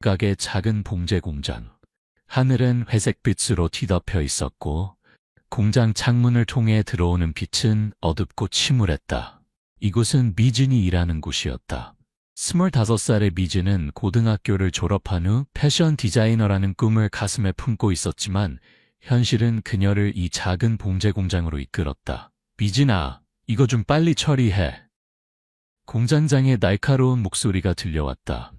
각각의 작은 봉제 공장. 하늘은 회색빛으로 뒤덮여 있었고 공장 창문을 통해 들어오는 빛은 어둡고 침울했다. 이곳은 미진이 일하는 곳이었다. 25살의 미진은 고등학교를 졸업한 후 패션 디자이너라는 꿈을 가슴에 품고 있었지만 현실은 그녀를 이 작은 봉제 공장으로 이끌었다. 미진아, 이거 좀 빨리 처리해. 공장장의 날카로운 목소리가 들려왔다.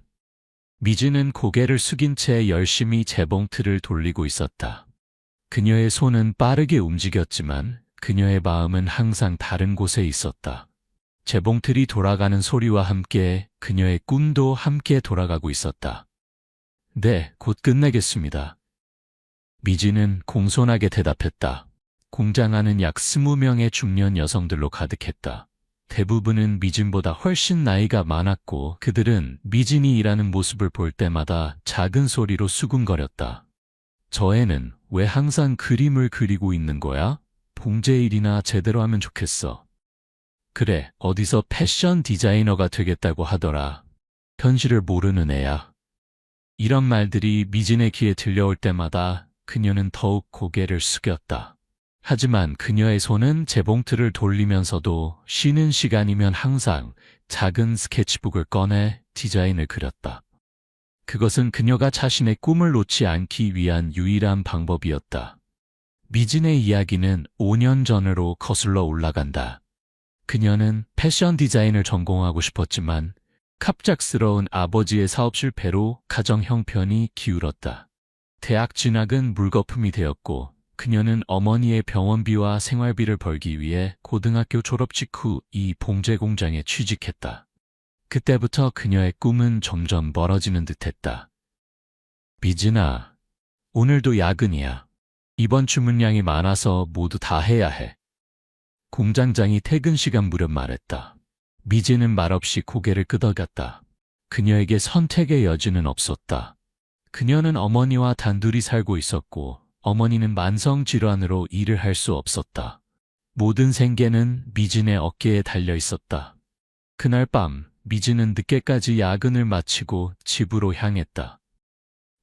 미진은 고개를 숙인 채 열심히 재봉틀을 돌리고 있었다. 그녀의 손은 빠르게 움직였지만 그녀의 마음은 항상 다른 곳에 있었다. 재봉틀이 돌아가는 소리와 함께 그녀의 꿈도 함께 돌아가고 있었다. 네, 곧 끝내겠습니다. 미진은 공손하게 대답했다. 공장 안은 약 20명의 중년 여성들로 가득했다. 대부분은 미진보다 훨씬 나이가 많았고 그들은 미진이 일하는 모습을 볼 때마다 작은 소리로 수군거렸다. 저 애는 왜 항상 그림을 그리고 있는 거야? 봉제 일이나 제대로 하면 좋겠어. 그래, 어디서 패션 디자이너가 되겠다고 하더라. 현실을 모르는 애야. 이런 말들이 미진의 귀에 들려올 때마다 그녀는 더욱 고개를 숙였다. 하지만 그녀의 손은 재봉틀을 돌리면서도 쉬는 시간이면 항상 작은 스케치북을 꺼내 디자인을 그렸다. 그것은 그녀가 자신의 꿈을 놓지 않기 위한 유일한 방법이었다. 미진의 이야기는 5년 전으로 거슬러 올라간다. 그녀는 패션 디자인을 전공하고 싶었지만 갑작스러운 아버지의 사업 실패로 가정 형편이 기울었다. 대학 진학은 물거품이 되었고 그녀는 어머니의 병원비와 생활비를 벌기 위해 고등학교 졸업 직후 이 봉제 공장에 취직했다. 그때부터 그녀의 꿈은 점점 멀어지는 듯했다. 미진아, 오늘도 야근이야. 이번 주문량이 많아서 모두 다 해야 해. 공장장이 퇴근 시간 무렵 말했다. 미진은 말없이 고개를 끄덕였다. 그녀에게 선택의 여지는 없었다. 그녀는 어머니와 단둘이 살고 있었고 어머니는 만성질환으로 일을 할 수 없었다. 모든 생계는 미진의 어깨에 달려 있었다. 그날 밤 미진은 늦게까지 야근을 마치고 집으로 향했다.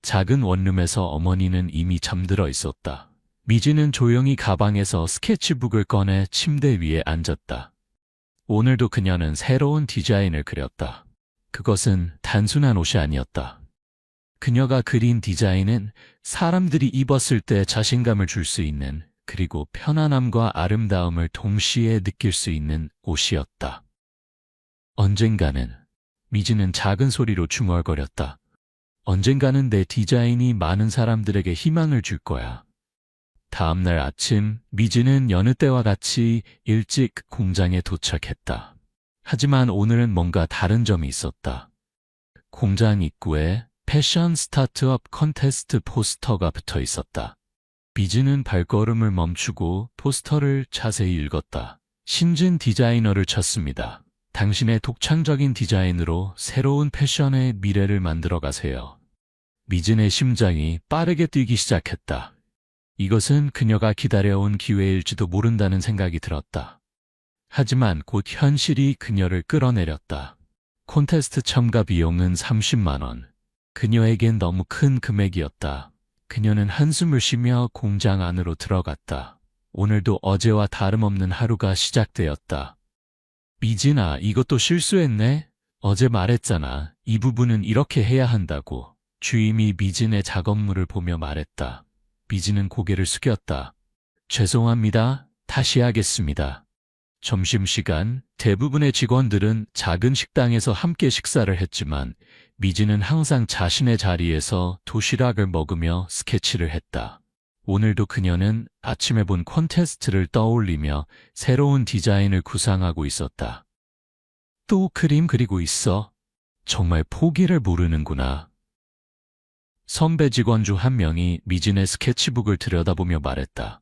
작은 원룸에서 어머니는 이미 잠들어 있었다. 미진은 조용히 가방에서 스케치북을 꺼내 침대 위에 앉았다. 오늘도 그녀는 새로운 디자인을 그렸다. 그것은 단순한 옷이 아니었다. 그녀가 그린 디자인은 사람들이 입었을 때 자신감을 줄 수 있는 그리고 편안함과 아름다움을 동시에 느낄 수 있는 옷이었다. 언젠가는 미진은 작은 소리로 중얼거렸다. 언젠가는 내 디자인이 많은 사람들에게 희망을 줄 거야. 다음 날 아침 미진은 여느 때와 같이 일찍 공장에 도착했다. 하지만 오늘은 뭔가 다른 점이 있었다. 공장 입구에 패션 스타트업 컨테스트 포스터가 붙어 있었다. 미진은 발걸음을 멈추고 포스터를 자세히 읽었다. 신진 디자이너를 찾습니다. 당신의 독창적인 디자인으로 새로운 패션의 미래를 만들어 가세요. 미진의 심장이 빠르게 뛰기 시작했다. 이것은 그녀가 기다려온 기회일지도 모른다는 생각이 들었다. 하지만 곧 현실이 그녀를 끌어내렸다. 콘테스트 참가 비용은 30만 원. 그녀에겐 너무 큰 금액이었다. 그녀는 한숨을 쉬며 공장 안으로 들어갔다. 오늘도 어제와 다름없는 하루가 시작되었다. 미진아, 이것도 실수했네? 어제 말했잖아. 이 부분은 이렇게 해야 한다고. 주임이 미진의 작업물을 보며 말했다. 미진은 고개를 숙였다. 죄송합니다. 다시 하겠습니다. 점심시간, 대부분의 직원들은 작은 식당에서 함께 식사를 했지만 미진은 항상 자신의 자리에서 도시락을 먹으며 스케치를 했다. 오늘도 그녀는 아침에 본 콘테스트를 떠올리며 새로운 디자인을 구상하고 있었다. 또 그림 그리고 있어? 정말 포기를 모르는구나. 선배 직원 중 한 명이 미진의 스케치북을 들여다보며 말했다.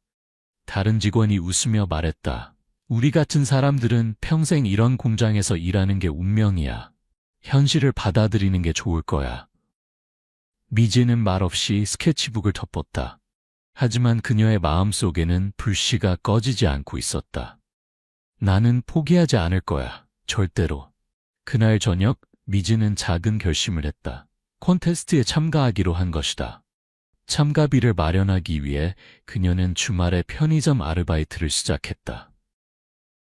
다른 직원이 웃으며 말했다. 우리 같은 사람들은 평생 이런 공장에서 일하는 게 운명이야. 현실을 받아들이는 게 좋을 거야. 미진은 말없이 스케치북을 덮었다. 하지만 그녀의 마음속에는 불씨가 꺼지지 않고 있었다. 나는 포기하지 않을 거야. 절대로. 그날 저녁 미진은 작은 결심을 했다. 콘테스트에 참가하기로 한 것이다. 참가비를 마련하기 위해 그녀는 주말에 편의점 아르바이트를 시작했다.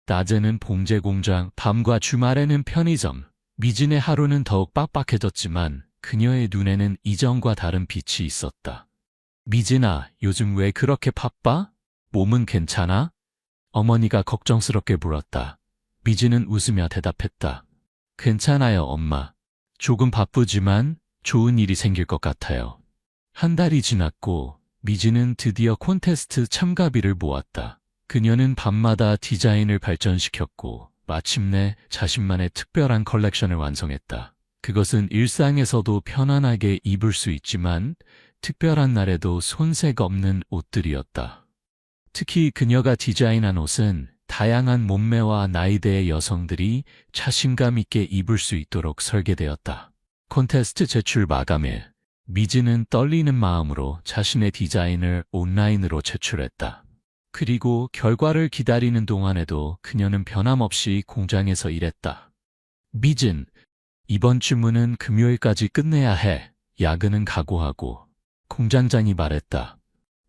낮에는 봉제 공장, 밤과 주말에는 편의점. 미진의 하루는 더욱 빡빡해졌지만 그녀의 눈에는 이전과 다른 빛이 있었다. 미진아, 요즘 왜 그렇게 바빠? 몸은 괜찮아? 어머니가 걱정스럽게 물었다. 미진은 웃으며 대답했다. 괜찮아요, 엄마. 조금 바쁘지만 좋은 일이 생길 것 같아요. 한 달이 지났고 미진은 드디어 콘테스트 참가비를 모았다. 그녀는 밤마다 디자인을 발전시켰고 마침내 자신만의 특별한 컬렉션을 완성했다. 그것은 일상에서도 편안하게 입을 수 있지만 특별한 날에도 손색 없는 옷들이었다. 특히 그녀가 디자인한 옷은 다양한 몸매와 나이대의 여성들이 자신감 있게 입을 수 있도록 설계되었다. 콘테스트 제출 마감일, 미진은 떨리는 마음으로 자신의 디자인을 온라인으로 제출했다. 그리고 결과를 기다리는 동안에도 그녀는 변함없이 공장에서 일했다. 미진, 이번 주문은 금요일까지 끝내야 해. 야근은 각오하고. 공장장이 말했다.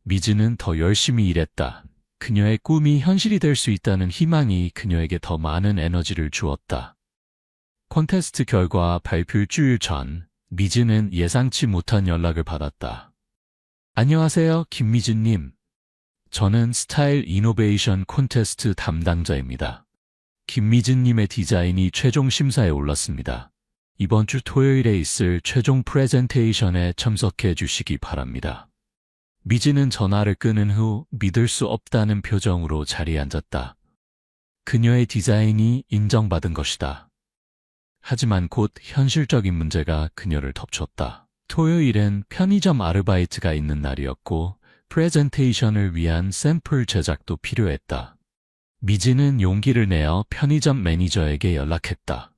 미진은 더 열심히 일했다. 그녀의 꿈이 현실이 될 수 있다는 희망이 그녀에게 더 많은 에너지를 주었다. 콘테스트 결과 발표 일주일 전, 미진은 예상치 못한 연락을 받았다. 안녕하세요, 김미진님. 저는 스타일 이노베이션 콘테스트 담당자입니다. 김미진님의 디자인이 최종 심사에 올랐습니다. 이번 주 토요일에 있을 최종 프레젠테이션에 참석해 주시기 바랍니다. 미진은 전화를 끊은 후 믿을 수 없다는 표정으로 자리에 앉았다. 그녀의 디자인이 인정받은 것이다. 하지만 곧 현실적인 문제가 그녀를 덮쳤다. 토요일엔 편의점 아르바이트가 있는 날이었고 프레젠테이션을 위한 샘플 제작도 필요했다. 미진은 용기를 내어 편의점 매니저에게 연락했다.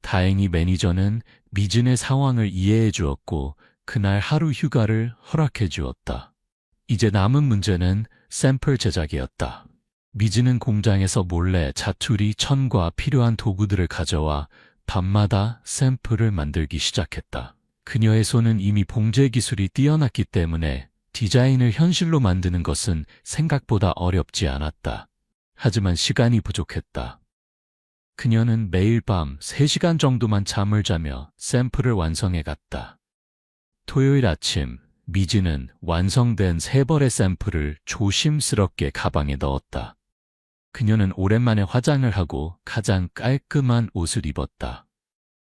다행히 매니저는 미진의 상황을 이해해 주었고 그날 하루 휴가를 허락해 주었다. 이제 남은 문제는 샘플 제작이었다. 미진은 공장에서 몰래 자투리 천과 필요한 도구들을 가져와 밤마다 샘플을 만들기 시작했다. 그녀의 손은 이미 봉제 기술이 뛰어났기 때문에 디자인을 현실로 만드는 것은 생각보다 어렵지 않았다. 하지만 시간이 부족했다. 그녀는 매일 밤 3시간 정도만 잠을 자며 샘플을 완성해 갔다. 토요일 아침, 미진은 완성된 3벌의 샘플을 조심스럽게 가방에 넣었다. 그녀는 오랜만에 화장을 하고 가장 깔끔한 옷을 입었다.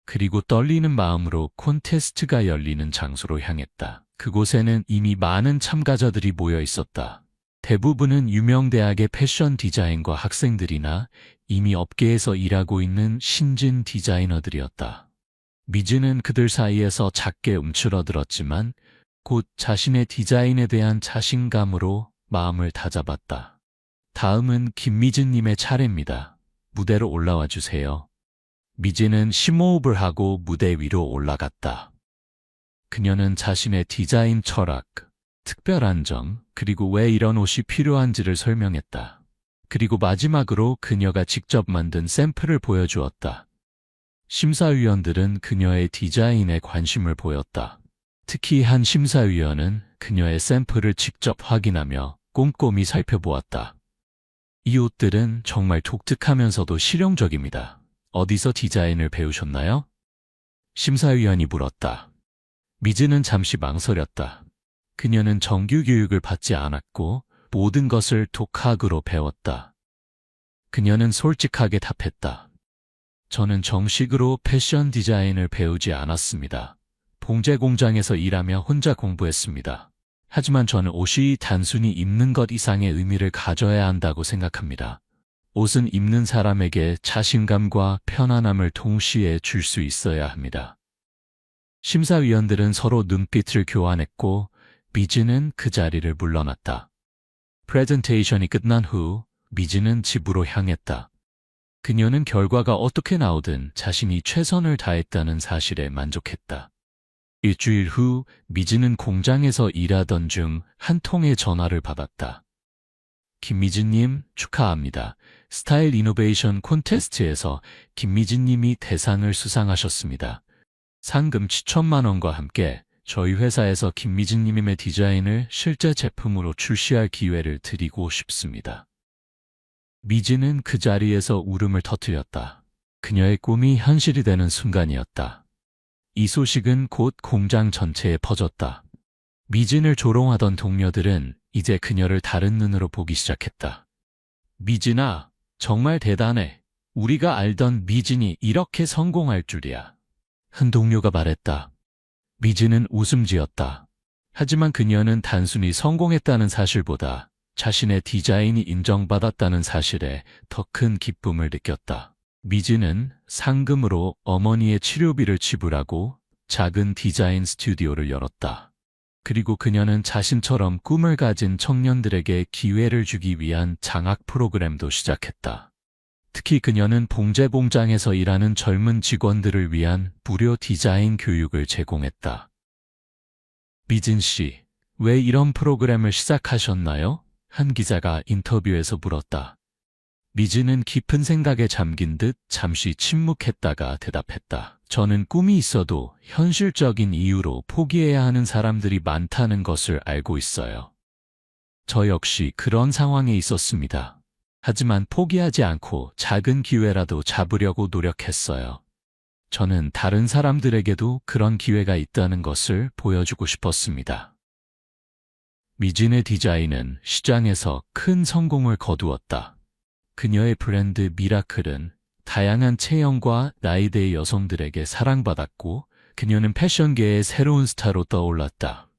그리고 떨리는 마음으로 콘테스트가 열리는 장소로 향했다. 그곳에는 이미 많은 참가자들이 모여 있었다. 대부분은 유명 대학의 패션 디자인과 학생들이나 이미 업계에서 일하고 있는 신진 디자이너들이었다. 미즈는 그들 사이에서 작게 움츠러들었지만 곧 자신의 디자인에 대한 자신감으로 마음을 다잡았다. 다음은 김미진님의 차례입니다. 무대로 올라와 주세요. 미진은 심호흡을 하고 무대 위로 올라갔다. 그녀는 자신의 디자인 철학, 특별한 점, 그리고 왜 이런 옷이 필요한지를 설명했다. 그리고 마지막으로 그녀가 직접 만든 샘플을 보여주었다. 심사위원들은 그녀의 디자인에 관심을 보였다. 특히 한 심사위원은 그녀의 샘플을 직접 확인하며 꼼꼼히 살펴보았다. 이 옷들은 정말 독특하면서도 실용적입니다. 어디서 디자인을 배우셨나요? 심사위원이 물었다. 미즈는 잠시 망설였다. 그녀는 정규 교육을 받지 않았고 모든 것을 독학으로 배웠다. 그녀는 솔직하게 답했다. 저는 정식으로 패션 디자인을 배우지 않았습니다. 봉제 공장에서 일하며 혼자 공부했습니다. 하지만 저는 옷이 단순히 입는 것 이상의 의미를 가져야 한다고 생각합니다. 옷은 입는 사람에게 자신감과 편안함을 동시에 줄 수 있어야 합니다. 심사위원들은 서로 눈빛을 교환했고 미즈는 그 자리를 물러났다. 프레젠테이션이 끝난 후 미즈는 집으로 향했다. 그녀는 결과가 어떻게 나오든 자신이 최선을 다했다는 사실에 만족했다. 일주일 후 미즈는 공장에서 일하던 중 한 통의 전화를 받았다. 김미진님 축하합니다. 스타일 이노베이션 콘테스트에서 김미진님이 대상을 수상하셨습니다. 상금 7천만 원과 함께 저희 회사에서 김미진님의 디자인을 실제 제품으로 출시할 기회를 드리고 싶습니다. 미진은 그 자리에서 울음을 터뜨렸다. 그녀의 꿈이 현실이 되는 순간이었다. 이 소식은 곧 공장 전체에 퍼졌다. 미진을 조롱하던 동료들은 이제 그녀를 다른 눈으로 보기 시작했다. 미진아, 정말 대단해. 우리가 알던 미진이 이렇게 성공할 줄이야. 한 동료가 말했다. 미진은 웃음 지었다. 하지만 그녀는 단순히 성공했다는 사실보다 자신의 디자인이 인정받았다는 사실에 더 큰 기쁨을 느꼈다. 미진은 상금으로 어머니의 치료비를 지불하고 작은 디자인 스튜디오를 열었다. 그리고 그녀는 자신처럼 꿈을 가진 청년들에게 기회를 주기 위한 장학 프로그램도 시작했다. 특히 그녀는 봉제 공장에서 일하는 젊은 직원들을 위한 무료 디자인 교육을 제공했다. 미진 씨, 왜 이런 프로그램을 시작하셨나요? 한 기자가 인터뷰에서 물었다. 미진은 깊은 생각에 잠긴 듯 잠시 침묵했다가 대답했다. 저는 꿈이 있어도 현실적인 이유로 포기해야 하는 사람들이 많다는 것을 알고 있어요. 저 역시 그런 상황에 있었습니다. 하지만 포기하지 않고 작은 기회라도 잡으려고 노력했어요. 저는 다른 사람들에게도 그런 기회가 있다는 것을 보여주고 싶었습니다. 미진의 디자인은 시장에서 큰 성공을 거두었다. 그녀의 브랜드 미라클은 다양한 체형과 나이대의 여성들에게 사랑받았고 그녀는 패션계의 새로운 스타로 떠올랐다.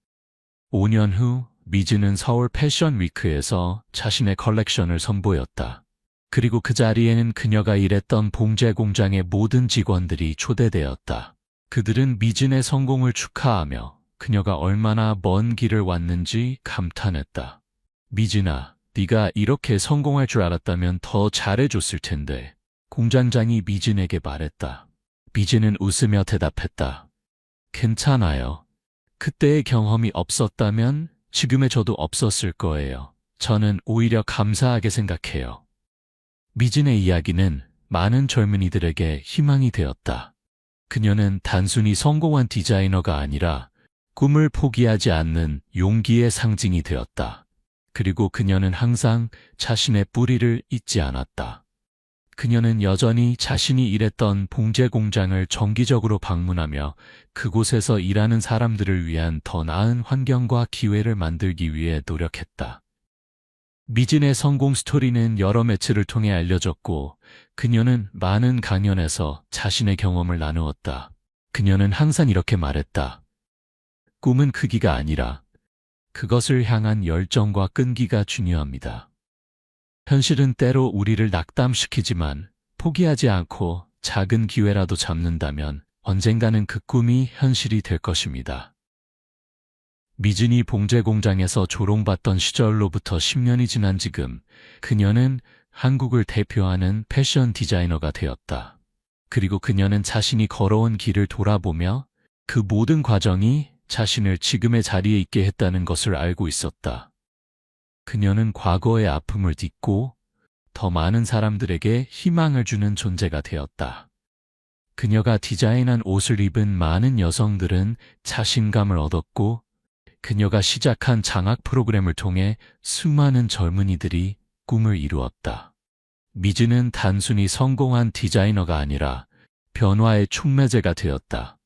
5년 후 미진은 서울 패션 위크에서 자신의 컬렉션을 선보였다. 그리고 그 자리에는 그녀가 일했던 봉제 공장의 모든 직원들이 초대되었다. 그들은 미진의 성공을 축하하며 그녀가 얼마나 먼 길을 왔는지 감탄했다. 미진아, 네가 이렇게 성공할 줄 알았다면 더 잘해줬을 텐데. 공장장이 미진에게 말했다. 미진은 웃으며 대답했다. 괜찮아요. 그때의 경험이 없었다면 지금의 저도 없었을 거예요. 저는 오히려 감사하게 생각해요. 미진의 이야기는 많은 젊은이들에게 희망이 되었다. 그녀는 단순히 성공한 디자이너가 아니라 꿈을 포기하지 않는 용기의 상징이 되었다. 그리고 그녀는 항상 자신의 뿌리를 잊지 않았다. 그녀는 여전히 자신이 일했던 봉제 공장을 정기적으로 방문하며 그곳에서 일하는 사람들을 위한 더 나은 환경과 기회를 만들기 위해 노력했다. 미진의 성공 스토리는 여러 매체를 통해 알려졌고 그녀는 많은 강연에서 자신의 경험을 나누었다. 그녀는 항상 이렇게 말했다. 꿈은 크기가 아니라 그것을 향한 열정과 끈기가 중요합니다. 현실은 때로 우리를 낙담시키지만 포기하지 않고 작은 기회라도 잡는다면 언젠가는 그 꿈이 현실이 될 것입니다. 미진이 봉제 공장에서 조롱받던 시절로부터 10년이 지난 지금 그녀는 한국을 대표하는 패션 디자이너가 되었다. 그리고 그녀는 자신이 걸어온 길을 돌아보며 그 모든 과정이 자신을 지금의 자리에 있게 했다는 것을 알고 있었다. 그녀는 과거의 아픔을 딛고 더 많은 사람들에게 희망을 주는 존재가 되었다. 그녀가 디자인한 옷을 입은 많은 여성들은 자신감을 얻었고 그녀가 시작한 장학 프로그램을 통해 수많은 젊은이들이 꿈을 이루었다. 미진은 단순히 성공한 디자이너가 아니라 변화의 촉매제가 되었다.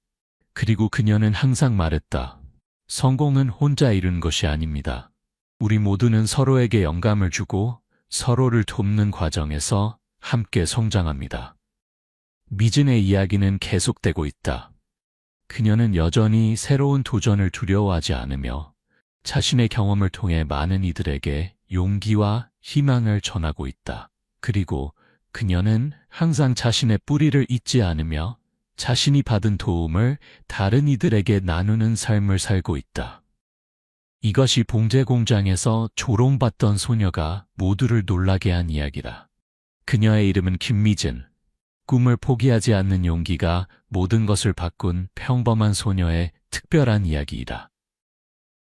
그리고 그녀는 항상 말했다. 성공은 혼자 이룬 것이 아닙니다. 우리 모두는 서로에게 영감을 주고 서로를 돕는 과정에서 함께 성장합니다. 미진의 이야기는 계속되고 있다. 그녀는 여전히 새로운 도전을 두려워하지 않으며 자신의 경험을 통해 많은 이들에게 용기와 희망을 전하고 있다. 그리고 그녀는 항상 자신의 뿌리를 잊지 않으며 자신이 받은 도움을 다른 이들에게 나누는 삶을 살고 있다. 이것이 봉제 공장에서 조롱받던 소녀가 모두를 놀라게 한 이야기다. 그녀의 이름은 김미진. 꿈을 포기하지 않는 용기가 모든 것을 바꾼 평범한 소녀의 특별한 이야기이다.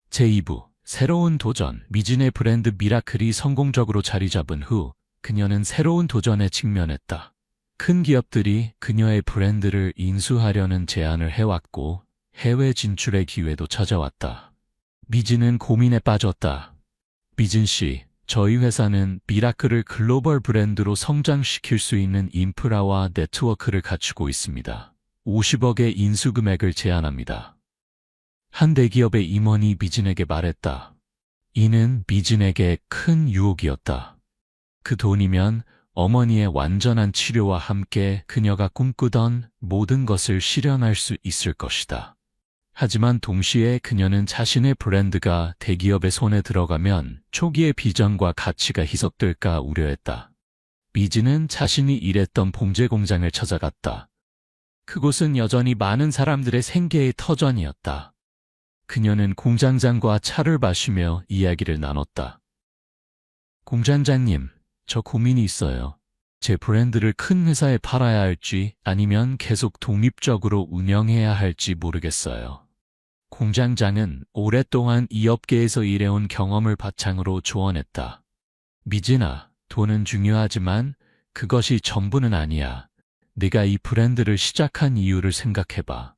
제2부 새로운 도전. 미진의 브랜드 미라클이 성공적으로 자리 잡은 후 그녀는 새로운 도전에 직면했다. 큰 기업들이 그녀의 브랜드를 인수하려는 제안을 해왔고 해외 진출의 기회도 찾아왔다. 미진은 고민에 빠졌다. 미진 씨, 저희 회사는 미라클을 글로벌 브랜드로 성장시킬 수 있는 인프라와 네트워크를 갖추고 있습니다. 50억의 인수 금액을 제안합니다. 한 대기업의 임원이 미진에게 말했다. 이는 미진에게 큰 유혹이었다. 그 돈이면 어머니의 완전한 치료와 함께 그녀가 꿈꾸던 모든 것을 실현할 수 있을 것이다. 하지만 동시에 그녀는 자신의 브랜드가 대기업의 손에 들어가면 초기의 비전과 가치가 희석될까 우려했다. 미진은 자신이 일했던 봉제 공장을 찾아갔다. 그곳은 여전히 많은 사람들의 생계의 터전이었다. 그녀는 공장장과 차를 마시며 이야기를 나눴다. 공장장님, 저 고민이 있어요. 제 브랜드를 큰 회사에 팔아야 할지 아니면 계속 독립적으로 운영해야 할지 모르겠어요. 공장장은 오랫동안 이 업계에서 일해온 경험을 바탕으로 조언했다. 미진아, 돈은 중요하지만 그것이 전부는 아니야. 네가 이 브랜드를 시작한 이유를 생각해봐.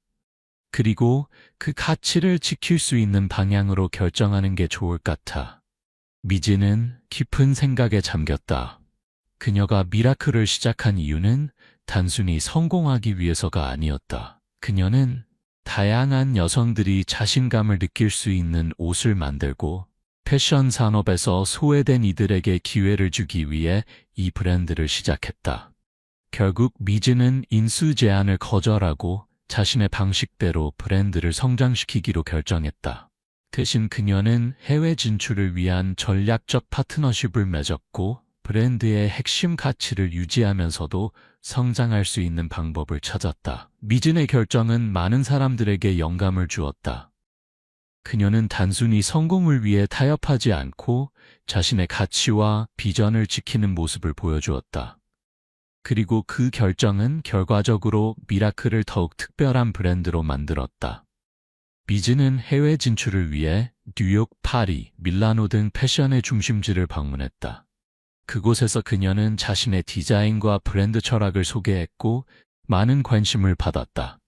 그리고 그 가치를 지킬 수 있는 방향으로 결정하는 게 좋을 것 같아. 미진은 깊은 생각에 잠겼다. 그녀가 미라클을 시작한 이유는 단순히 성공하기 위해서가 아니었다. 그녀는 다양한 여성들이 자신감을 느낄 수 있는 옷을 만들고 패션 산업에서 소외된 이들에게 기회를 주기 위해 이 브랜드를 시작했다. 결국 미진은 인수 제안을 거절하고 자신의 방식대로 브랜드를 성장시키기로 결정했다. 대신 그녀는 해외 진출을 위한 전략적 파트너십을 맺었고 브랜드의 핵심 가치를 유지하면서도 성장할 수 있는 방법을 찾았다. 미진의 결정은 많은 사람들에게 영감을 주었다. 그녀는 단순히 성공을 위해 타협하지 않고 자신의 가치와 비전을 지키는 모습을 보여주었다. 그리고 그 결정은 결과적으로 미라클을 더욱 특별한 브랜드로 만들었다. 미진은 해외 진출을 위해 뉴욕, 파리, 밀라노 등 패션의 중심지를 방문했다. 그곳에서 그녀는 자신의 디자인과 브랜드 철학을 소개했고 많은 관심을 받았다.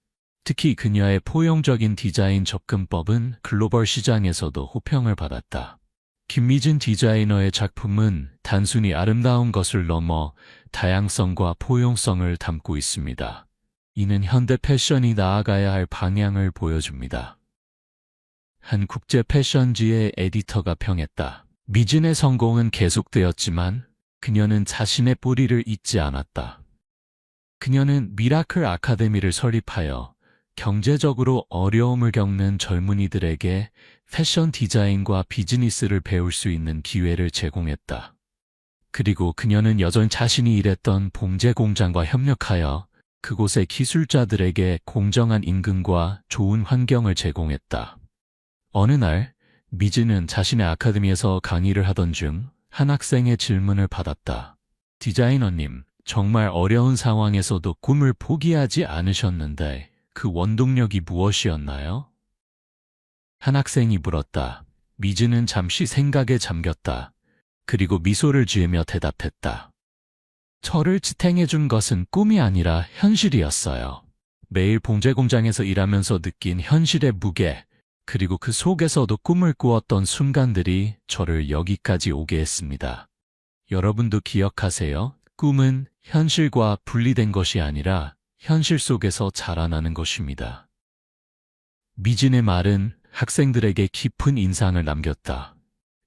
특히 그녀의 포용적인 디자인 접근법은 글로벌 시장에서도 호평을 받았다. 김미진 디자이너의 작품은 단순히 아름다운 것을 넘어 다양성과 포용성을 담고 있습니다. 이는 현대 패션이 나아가야 할 방향을 보여줍니다. 한 국제 패션지의 에디터가 평했다. 미진의 성공은 계속되었지만 그녀는 자신의 뿌리를 잊지 않았다. 그녀는 미라클 아카데미를 설립하여 경제적으로 어려움을 겪는 젊은이들에게 패션 디자인과 비즈니스를 배울 수 있는 기회를 제공했다. 그리고 그녀는 여전히 자신이 일했던 봉제 공장과 협력하여 그곳의 기술자들에게 공정한 임금과 좋은 환경을 제공했다. 어느 날 미진은 자신의 아카데미에서 강의를 하던 중 한 학생의 질문을 받았다. 디자이너님, 정말 어려운 상황에서도 꿈을 포기하지 않으셨는데 그 원동력이 무엇이었나요? 한 학생이 물었다. 미진은 잠시 생각에 잠겼다. 그리고 미소를 지으며 대답했다. 저를 지탱해준 것은 꿈이 아니라 현실이었어요. 매일 봉제 공장에서 일하면서 느낀 현실의 무게, 그리고 그 속에서도 꿈을 꾸었던 순간들이 저를 여기까지 오게 했습니다. 여러분도 기억하세요. 꿈은 현실과 분리된 것이 아니라 현실 속에서 자라나는 것입니다. 미진의 말은 학생들에게 깊은 인상을 남겼다.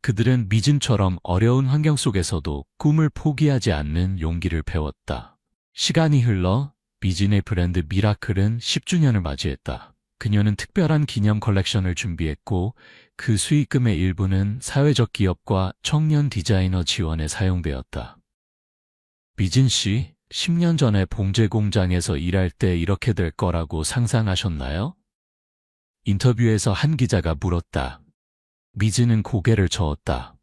그들은 미진처럼 어려운 환경 속에서도 꿈을 포기하지 않는 용기를 배웠다. 시간이 흘러 미진의 브랜드 미라클은 10주년을 맞이했다. 그녀는 특별한 기념 컬렉션을 준비했고 그 수익금의 일부는 사회적 기업과 청년 디자이너 지원에 사용되었다. 미진 씨, 10년 전에 봉제 공장에서 일할 때 이렇게 될 거라고 상상하셨나요? 인터뷰에서 한 기자가 물었다. 미진은 고개를 저었다.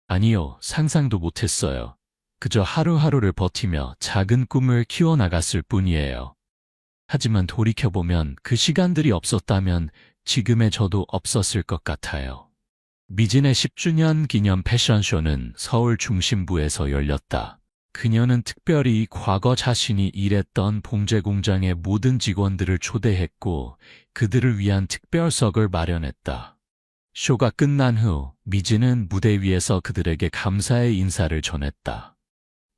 아니요, 상상도 못했어요. 그저 하루하루를 버티며 작은 꿈을 키워나갔을 뿐이에요. 하지만 돌이켜보면 그 시간들이 없었다면 지금의 저도 없었을 것 같아요. 미진의 10주년 기념 패션쇼는 서울 중심부에서 열렸다. 그녀는 특별히 과거 자신이 일했던 봉제 공장의 모든 직원들을 초대했고 그들을 위한 특별석을 마련했다. 쇼가 끝난 후 미즈는 무대 위에서 그들에게 감사의 인사를 전했다.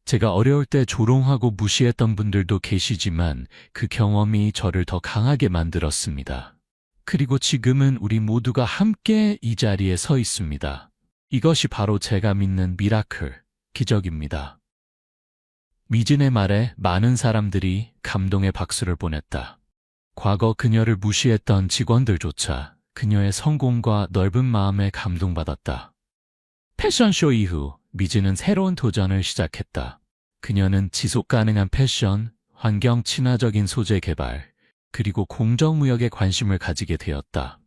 제가 어려울 때 조롱하고 무시했던 분들도 계시지만 그 경험이 저를 더 강하게 만들었습니다. 그리고 지금은 우리 모두가 함께 이 자리에 서 있습니다. 이것이 바로 제가 믿는 미라클, 기적입니다. 미진의 말에 많은 사람들이 감동의 박수를 보냈다. 과거 그녀를 무시했던 직원들조차 그녀의 성공과 넓은 마음에 감동받았다. 패션쇼 이후 미진은 새로운 도전을 시작했다. 그녀는 지속 가능한 패션, 환경 친화적인 소재 개발, 그리고 공정무역에 관심을 가지게 되었다.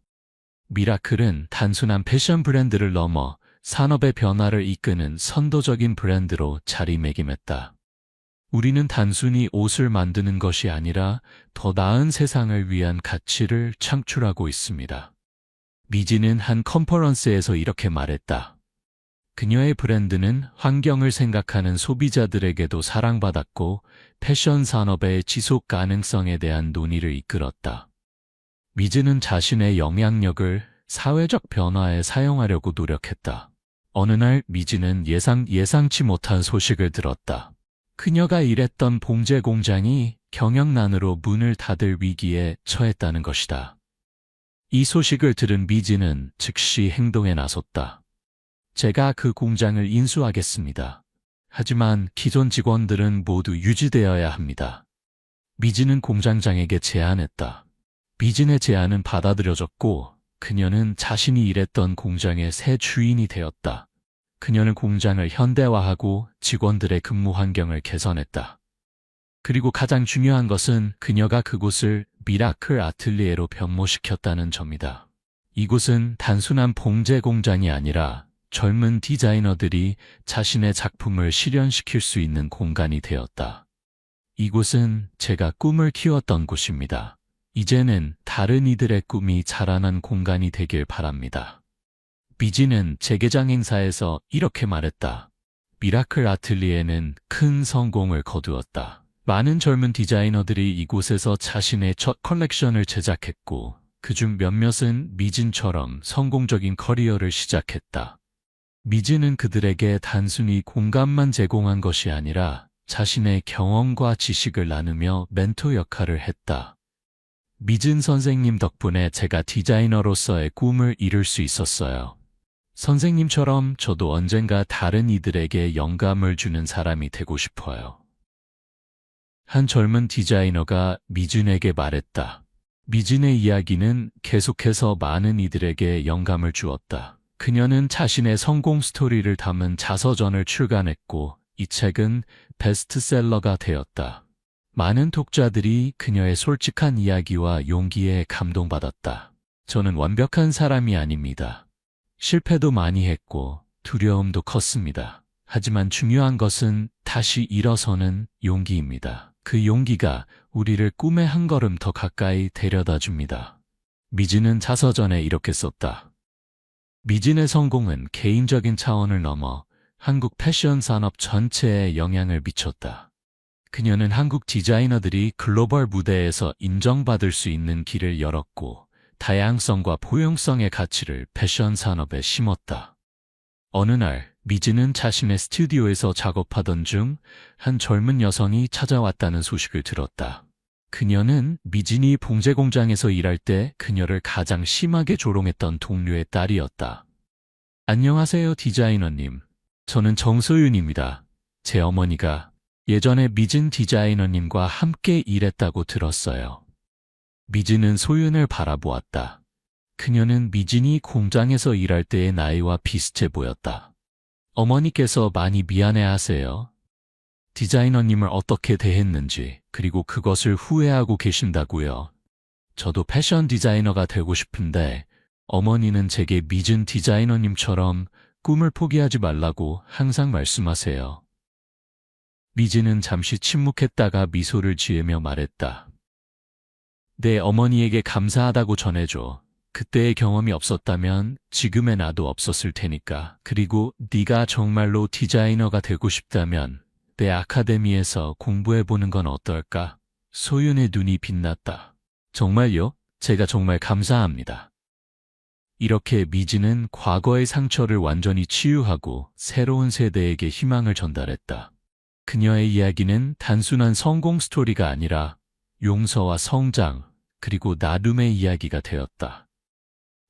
미라클은 단순한 패션 브랜드를 넘어 산업의 변화를 이끄는 선도적인 브랜드로 자리매김했다. 우리는 단순히 옷을 만드는 것이 아니라 더 나은 세상을 위한 가치를 창출하고 있습니다. 미지는 한 컨퍼런스에서 이렇게 말했다. 그녀의 브랜드는 환경을 생각하는 소비자들에게도 사랑받았고 패션 산업의 지속 가능성에 대한 논의를 이끌었다. 미즈는 자신의 영향력을 사회적 변화에 사용하려고 노력했다. 어느 날 미즈는 예상치 못한 소식을 들었다. 그녀가 일했던 봉제 공장이 경영난으로 문을 닫을 위기에 처했다는 것이다. 이 소식을 들은 미지는 즉시 행동에 나섰다. 제가 그 공장을 인수하겠습니다. 하지만 기존 직원들은 모두 유지되어야 합니다. 미지는 공장장에게 제안했다. 미진의 제안은 받아들여졌고 그녀는 자신이 일했던 공장의 새 주인이 되었다. 그녀는 공장을 현대화하고 직원들의 근무 환경을 개선했다. 그리고 가장 중요한 것은 그녀가 그곳을 미라클 아틀리에로 변모시켰다는 점이다. 이곳은 단순한 봉제 공장이 아니라 젊은 디자이너들이 자신의 작품을 실현시킬 수 있는 공간이 되었다. 이곳은 제가 꿈을 키웠던 곳입니다. 이제는 다른 이들의 꿈이 자라난 공간이 되길 바랍니다. 미지는 재개장 행사에서 이렇게 말했다. 미라클 아틀리에는 큰 성공을 거두었다. 많은 젊은 디자이너들이 이곳에서 자신의 첫 컬렉션을 제작했고 그중 몇몇은 미진처럼 성공적인 커리어를 시작했다. 미진은 그들에게 단순히 공간만 제공한 것이 아니라 자신의 경험과 지식을 나누며 멘토 역할을 했다. 미진 선생님 덕분에 제가 디자이너로서의 꿈을 이룰 수 있었어요. 선생님처럼 저도 언젠가 다른 이들에게 영감을 주는 사람이 되고 싶어요. 한 젊은 디자이너가 미진에게 말했다. 미진의 이야기는 계속해서 많은 이들에게 영감을 주었다. 그녀는 자신의 성공 스토리를 담은 자서전을 출간했고 이 책은 베스트셀러가 되었다. 많은 독자들이 그녀의 솔직한 이야기와 용기에 감동받았다. 저는 완벽한 사람이 아닙니다. 실패도 많이 했고 두려움도 컸습니다. 하지만 중요한 것은 다시 일어서는 용기입니다. 그 용기가 우리를 꿈의 한 걸음 더 가까이 데려다 줍니다. 미진은 자서전에 이렇게 썼다. 미진의 성공은 개인적인 차원을 넘어 한국 패션 산업 전체에 영향을 미쳤다. 그녀는 한국 디자이너들이 글로벌 무대에서 인정받을 수 있는 길을 열었고 다양성과 포용성의 가치를 패션 산업에 심었다. 어느 날 미진은 자신의 스튜디오에서 작업하던 중 한 젊은 여성이 찾아왔다는 소식을 들었다. 그녀는 미진이 봉제 공장에서 일할 때 그녀를 가장 심하게 조롱했던 동료의 딸이었다. 안녕하세요, 디자이너님. 저는 정소윤입니다. 제 어머니가 예전에 미진 디자이너님과 함께 일했다고 들었어요. 미진은 소윤을 바라보았다. 그녀는 미진이 공장에서 일할 때의 나이와 비슷해 보였다. 어머니께서 많이 미안해하세요. 디자이너님을 어떻게 대했는지, 그리고 그것을 후회하고 계신다고요. 저도 패션 디자이너가 되고 싶은데 어머니는 제게 미진 디자이너님처럼 꿈을 포기하지 말라고 항상 말씀하세요. 미진은 잠시 침묵했다가 미소를 지으며 말했다. 내 어머니에게 감사하다고 전해줘. 그때의 경험이 없었다면 지금의 나도 없었을 테니까. 그리고 네가 정말로 디자이너가 되고 싶다면 내 아카데미에서 공부해보는 건 어떨까? 소윤의 눈이 빛났다. 정말요? 제가 정말 감사합니다. 이렇게 미지는 과거의 상처를 완전히 치유하고 새로운 세대에게 희망을 전달했다. 그녀의 이야기는 단순한 성공 스토리가 아니라 용서와 성장, 그리고 나눔의 이야기가 되었다.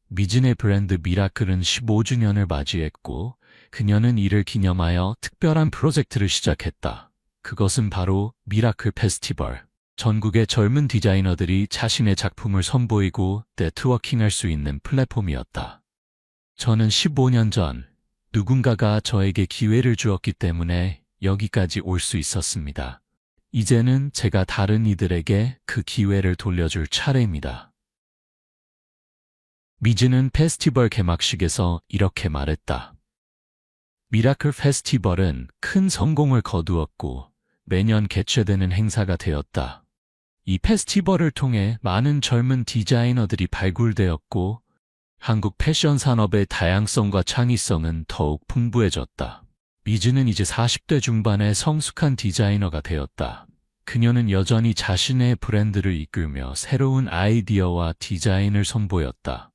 미진의 브랜드 미라클은 15주년을 맞이했고 그녀는 이를 기념하여 특별한 프로젝트를 시작했다. 그것은 바로 미라클 페스티벌. 전국의 젊은 디자이너들이 자신의 작품을 선보이고 네트워킹할 수 있는 플랫폼이었다. 저는 15년 전 누군가가 저에게 기회를 주었기 때문에 여기까지 올 수 있었습니다. 이제는 제가 다른 이들에게 그 기회를 돌려줄 차례입니다. 미즈는 페스티벌 개막식에서 이렇게 말했다. 미라클 페스티벌은 큰 성공을 거두었고 매년 개최되는 행사가 되었다. 이 페스티벌을 통해 많은 젊은 디자이너들이 발굴되었고 한국 패션 산업의 다양성과 창의성은 더욱 풍부해졌다. 미즈는 이제 40대 중반의 성숙한 디자이너가 되었다. 그녀는 여전히 자신의 브랜드를 이끌며 새로운 아이디어와 디자인을 선보였다.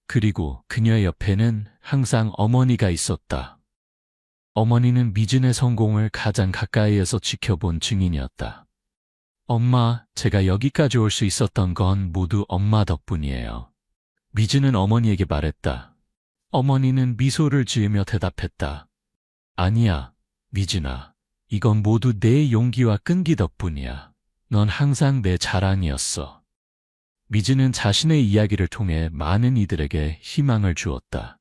그리고 그녀의 옆에는 항상 어머니가 있었다. 어머니는 미진의 성공을 가장 가까이에서 지켜본 증인이었다. 엄마, 제가 여기까지 올 수 있었던 건 모두 엄마 덕분이에요. 미진은 어머니에게 말했다. 어머니는 미소를 지으며 대답했다. 아니야, 미진아. 이건 모두 내 용기와 끈기 덕분이야. 넌 항상 내 자랑이었어. 미진은 자신의 이야기를 통해 많은 이들에게 희망을 주었다.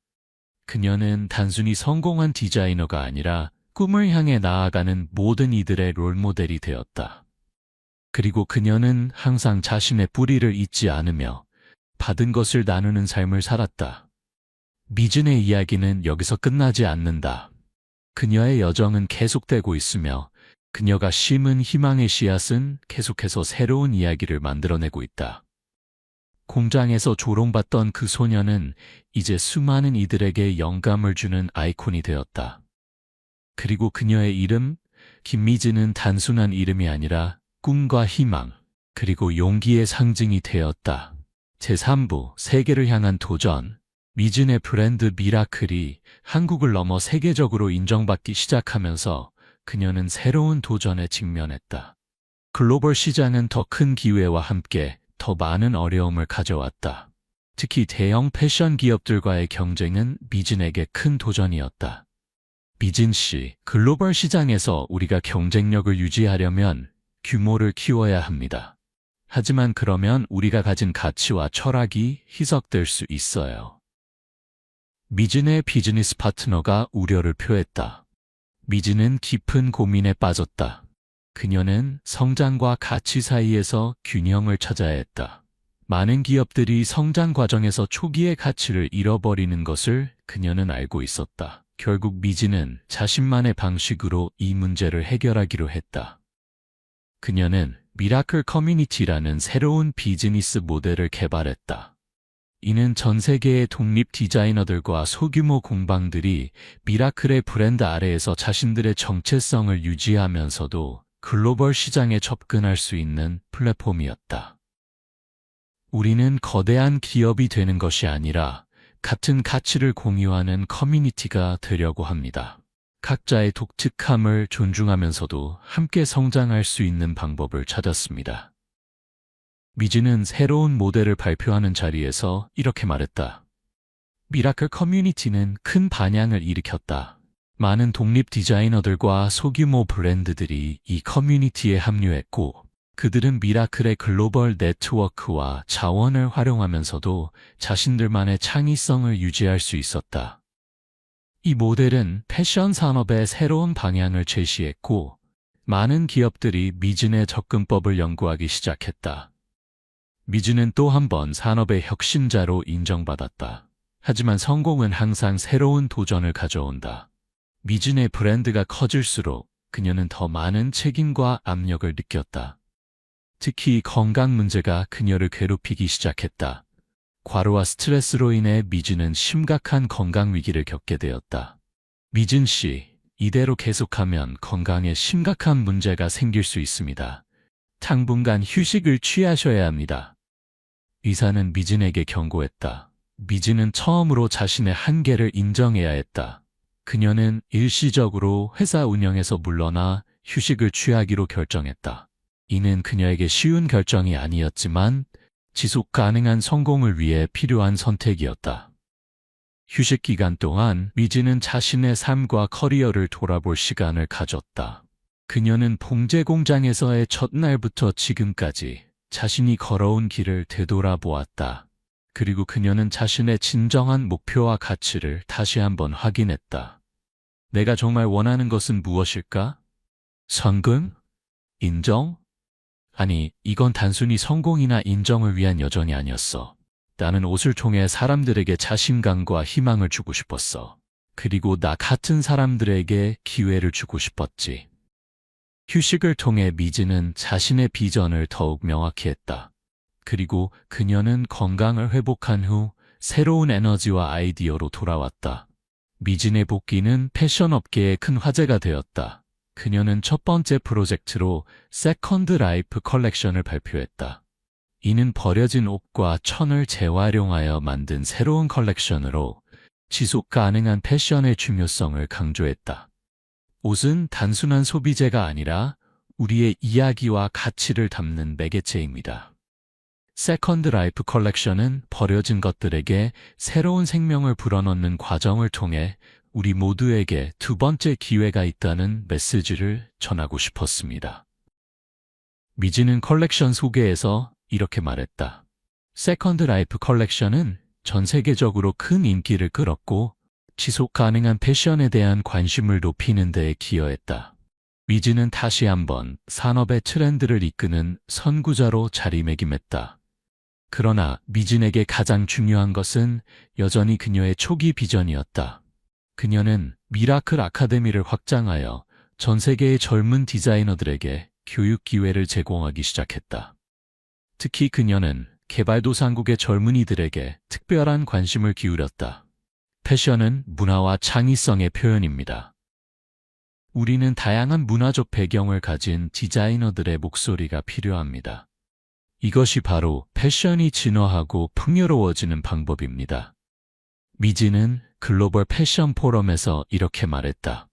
그녀는 단순히 성공한 디자이너가 아니라 꿈을 향해 나아가는 모든 이들의 롤모델이 되었다. 그리고 그녀는 항상 자신의 뿌리를 잊지 않으며 받은 것을 나누는 삶을 살았다. 미진의 이야기는 여기서 끝나지 않는다. 그녀의 여정은 계속되고 있으며 그녀가 심은 희망의 씨앗은 계속해서 새로운 이야기를 만들어내고 있다. 공장에서 조롱받던 그 소녀는 이제 수많은 이들에게 영감을 주는 아이콘이 되었다. 그리고 그녀의 이름, 김미진은 단순한 이름이 아니라 꿈과 희망, 그리고 용기의 상징이 되었다. 제3부 세계를 향한 도전. 미진의 브랜드 미라클이 한국을 넘어 세계적으로 인정받기 시작하면서 그녀는 새로운 도전에 직면했다. 글로벌 시장은 더 큰 기회와 함께 더 많은 어려움을 가져왔다. 특히 대형 패션 기업들과의 경쟁은 미진에게 큰 도전이었다. 미진 씨, 글로벌 시장에서 우리가 경쟁력을 유지하려면 규모를 키워야 합니다. 하지만 그러면 우리가 가진 가치와 철학이 희석될 수 있어요. 미진의 비즈니스 파트너가 우려를 표했다. 미진은 깊은 고민에 빠졌다. 그녀는 성장과 가치 사이에서 균형을 찾아야 했다. 많은 기업들이 성장 과정에서 초기의 가치를 잃어버리는 것을 그녀는 알고 있었다. 결국 미진은 자신만의 방식으로 이 문제를 해결하기로 했다. 그녀는 미라클 커뮤니티라는 새로운 비즈니스 모델을 개발했다. 이는 전 세계의 독립 디자이너들과 소규모 공방들이 미라클의 브랜드 아래에서 자신들의 정체성을 유지하면서도 글로벌 시장에 접근할 수 있는 플랫폼이었다. 우리는 거대한 기업이 되는 것이 아니라 같은 가치를 공유하는 커뮤니티가 되려고 합니다. 각자의 독특함을 존중하면서도 함께 성장할 수 있는 방법을 찾았습니다. 미진은 새로운 모델을 발표하는 자리에서 이렇게 말했다. 미라클 커뮤니티는 큰 반향을 일으켰다. 많은 독립 디자이너들과 소규모 브랜드들이 이 커뮤니티에 합류했고 그들은 미라클의 글로벌 네트워크와 자원을 활용하면서도 자신들만의 창의성을 유지할 수 있었다. 이 모델은 패션 산업의 새로운 방향을 제시했고 많은 기업들이 미진의 접근법을 연구하기 시작했다. 미진은 또 한 번 산업의 혁신자로 인정받았다. 하지만 성공은 항상 새로운 도전을 가져온다. 미진의 브랜드가 커질수록 그녀는 더 많은 책임과 압력을 느꼈다. 특히 건강 문제가 그녀를 괴롭히기 시작했다. 과로와 스트레스로 인해 미진은 심각한 건강 위기를 겪게 되었다. 미진 씨, 이대로 계속하면 건강에 심각한 문제가 생길 수 있습니다. 당분간 휴식을 취하셔야 합니다. 의사는 미진에게 경고했다. 미진은 처음으로 자신의 한계를 인정해야 했다. 그녀는 일시적으로 회사 운영에서 물러나 휴식을 취하기로 결정했다. 이는 그녀에게 쉬운 결정이 아니었지만 지속 가능한 성공을 위해 필요한 선택이었다. 휴식 기간 동안 미진은 자신의 삶과 커리어를 돌아볼 시간을 가졌다. 그녀는 봉제 공장에서의 첫날부터 지금까지 자신이 걸어온 길을 되돌아보았다. 그리고 그녀는 자신의 진정한 목표와 가치를 다시 한번 확인했다. 내가 정말 원하는 것은 무엇일까? 성공? 인정? 아니, 이건 단순히 성공이나 인정을 위한 여정이 아니었어. 나는 옷을 통해 사람들에게 자신감과 희망을 주고 싶었어. 그리고 나 같은 사람들에게 기회를 주고 싶었지. 휴식을 통해 미진은 자신의 비전을 더욱 명확히 했다. 그리고 그녀는 건강을 회복한 후 새로운 에너지와 아이디어로 돌아왔다. 미진의 복귀는 패션 업계에 큰 화제가 되었다. 그녀는 첫 번째 프로젝트로 세컨드 라이프 컬렉션을 발표했다. 이는 버려진 옷과 천을 재활용하여 만든 새로운 컬렉션으로 지속 가능한 패션의 중요성을 강조했다. 옷은 단순한 소비재가 아니라 우리의 이야기와 가치를 담는 매개체입니다. 세컨드 라이프 컬렉션은 버려진 것들에게 새로운 생명을 불어넣는 과정을 통해 우리 모두에게 두 번째 기회가 있다는 메시지를 전하고 싶었습니다. 미진은 컬렉션 소개에서 이렇게 말했다. 세컨드 라이프 컬렉션은 전 세계적으로 큰 인기를 끌었고 지속 가능한 패션에 대한 관심을 높이는 데에 기여했다. 미진은 다시 한번 산업의 트렌드를 이끄는 선구자로 자리매김했다. 그러나 미진에게 가장 중요한 것은 여전히 그녀의 초기 비전이었다. 그녀는 미라클 아카데미를 확장하여 전 세계의 젊은 디자이너들에게 교육 기회를 제공하기 시작했다. 특히 그녀는 개발도상국의 젊은이들에게 특별한 관심을 기울였다. 패션은 문화와 창의성의 표현입니다. 우리는 다양한 문화적 배경을 가진 디자이너들의 목소리가 필요합니다. 이것이 바로 패션이 진화하고 풍요로워지는 방법입니다. 미진은 글로벌 패션 포럼에서 이렇게 말했다.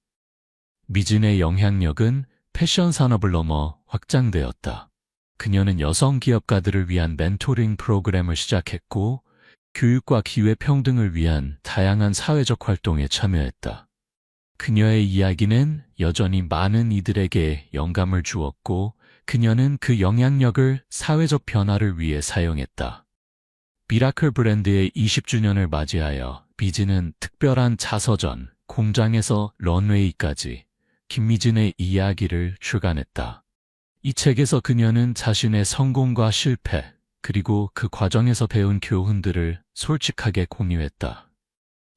미진의 영향력은 패션 산업을 넘어 확장되었다. 그녀는 여성 기업가들을 위한 멘토링 프로그램을 시작했고 교육과 기회 평등을 위한 다양한 사회적 활동에 참여했다. 그녀의 이야기는 여전히 많은 이들에게 영감을 주었고 그녀는 그 영향력을 사회적 변화를 위해 사용했다. 미라클 브랜드의 20주년을 맞이하여 미진은 특별한 자서전, 공장에서 런웨이까지 김미진의 이야기를 출간했다. 이 책에서 그녀는 자신의 성공과 실패, 그리고 그 과정에서 배운 교훈들을 솔직하게 공유했다.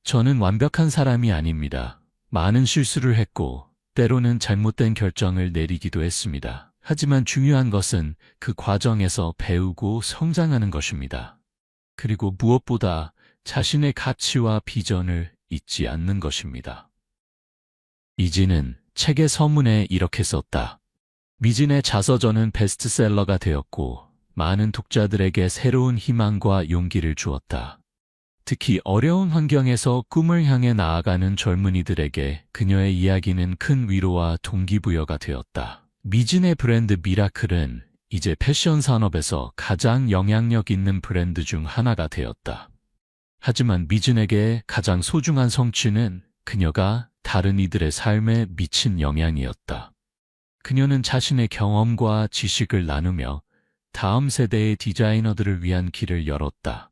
저는 완벽한 사람이 아닙니다. 많은 실수를 했고, 때로는 잘못된 결정을 내리기도 했습니다. 하지만 중요한 것은 그 과정에서 배우고 성장하는 것입니다. 그리고 무엇보다 자신의 가치와 비전을 잊지 않는 것입니다. 미진은 책의 서문에 이렇게 썼다. 미진의 자서전은 베스트셀러가 되었고 많은 독자들에게 새로운 희망과 용기를 주었다. 특히 어려운 환경에서 꿈을 향해 나아가는 젊은이들에게 그녀의 이야기는 큰 위로와 동기부여가 되었다. 미진의 브랜드 미라클은 이제 패션 산업에서 가장 영향력 있는 브랜드 중 하나가 되었다. 하지만 미진에게 가장 소중한 성취는 그녀가 다른 이들의 삶에 미친 영향이었다. 그녀는 자신의 경험과 지식을 나누며 다음 세대의 디자이너들을 위한 길을 열었다.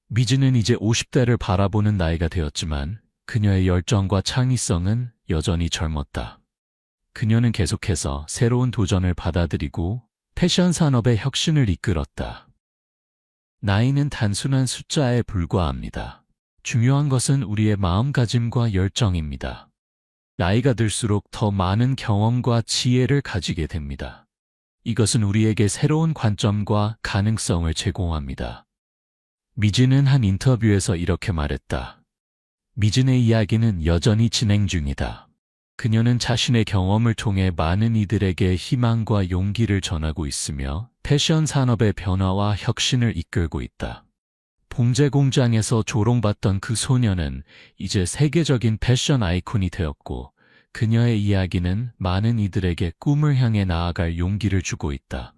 미진은 이제 50대를 바라보는 나이가 되었지만 그녀의 열정과 창의성은 여전히 젊었다. 그녀는 계속해서 새로운 도전을 받아들이고 패션 산업의 혁신을 이끌었다. 나이는 단순한 숫자에 불과합니다. 중요한 것은 우리의 마음가짐과 열정입니다. 나이가 들수록 더 많은 경험과 지혜를 가지게 됩니다. 이것은 우리에게 새로운 관점과 가능성을 제공합니다. 미진은 한 인터뷰에서 이렇게 말했다. 미진의 이야기는 여전히 진행 중이다. 그녀는 자신의 경험을 통해 많은 이들에게 희망과 용기를 전하고 있으며 패션 산업의 변화와 혁신을 이끌고 있다. 봉제 공장에서 조롱받던 그 소녀는 이제 세계적인 패션 아이콘이 되었고 그녀의 이야기는 많은 이들에게 꿈을 향해 나아갈 용기를 주고 있다.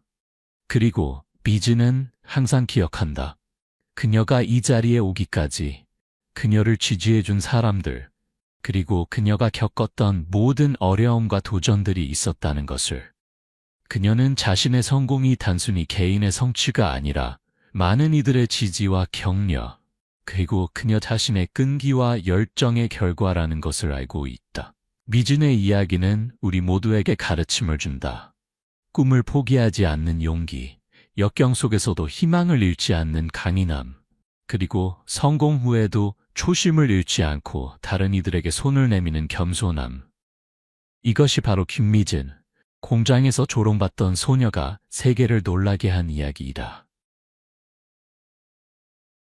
그리고 미즈는 항상 기억한다. 그녀가 이 자리에 오기까지 그녀를 지지해준 사람들, 그리고 그녀가 겪었던 모든 어려움과 도전들이 있었다는 것을. 그녀는 자신의 성공이 단순히 개인의 성취가 아니라 많은 이들의 지지와 격려, 그리고 그녀 자신의 끈기와 열정의 결과라는 것을 알고 있다. 미진의 이야기는 우리 모두에게 가르침을 준다. 꿈을 포기하지 않는 용기, 역경 속에서도 희망을 잃지 않는 강인함, 그리고 성공 후에도 초심을 잃지 않고 다른 이들에게 손을 내미는 겸손함. 이것이 바로 김미진, 공장에서 조롱받던 소녀가 세계를 놀라게 한 이야기이다.